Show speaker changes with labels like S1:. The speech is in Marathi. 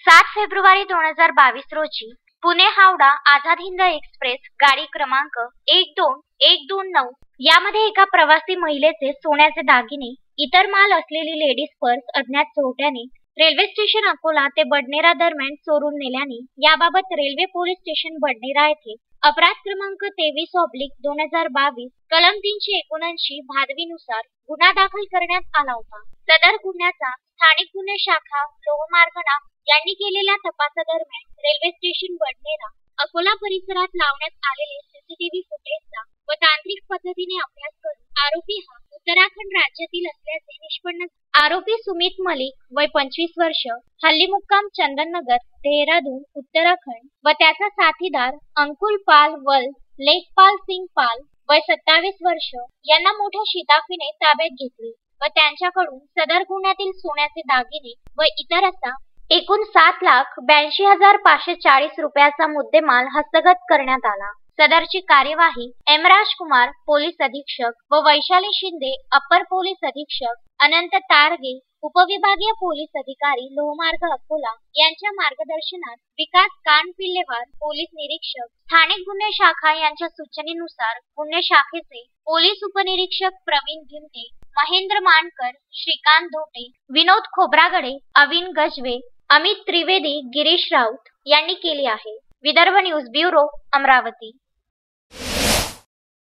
S1: 7 फेब्रुवारी 2022 रोजी पुणे हावडा आझाद हिंद एक्सप्रेस गाडी क्रमांक 12129 यामध्ये एका प्रवासी महिलेचे सोन्याचे दागिने इतर माल असलेली लेडीज पर्स अज्ञात चोरट्याने रेल्वे स्टेशन अकोला ते बडनेरा दरम्यान चोरून नेल्याने याबाबत रेल्वे पोलीस स्टेशन बडनेरा येथे अपराध क्रमांक 23/2022 कलम 379 भादवीनुसार गुन्हा दाखल करण्यात आला होता। सदर गुन्ह्याचा स्थानिक गुन्हे शाखा लोहमार्ग यांनी केलेल्या तपासादरम्यान रेल्वे स्टेशन बडनेरा अकोला परिसरात लावण्यात आलेले सीसीटीव्ही फुटेजचा व तांत्रिक पद्धतीने अभ्यास करून आरोपी हा उत्तराखंड राज्यातील असल्याचे निष्पन्न। आरोपी सुमित मलिक वय 25 वर्ष हल्ली मुक्काम चंदननगर देहरादून उत्तराखंड व त्याचा साथीदार अंकुल पाल वल लेखपाल सिंग पाल वय 27 वर्ष यांना मोठ्या शिताफीने ताब्यात घेतले व त्यांच्याकडून सदर गुन्ह्यातील सोन्याचे दागिने व इतर असा एकूण 7,82,540 रुपयाचा मुद्देमाल हस्तगत करण्यात आला। सदरची कार्यवाही एम राजकुमार पोलीस अधीक्षक व वैशाली शिंदे अप्पर पोलीस अधीक्षक अनंत तारगे उपविभागीय पोलीस अधिकारी लोहमार्ग अकोला यांच्या मार्गदर्शनात विकास कानपिल्लेवार पोलीस निरीक्षक स्थानिक गुन्हे शाखा यांच्या सूचनेनुसार गुन्हे शाखेचे पोलीस उपनिरीक्षक प्रवीण गिमटे महेंद्र मानकर श्रीकांत धोटे विनोद खोब्रागडे अविन गजवे अमित त्रिवेदी गिरीश राऊत यांनी केली आहे। Vidarbha news bureau Amravati.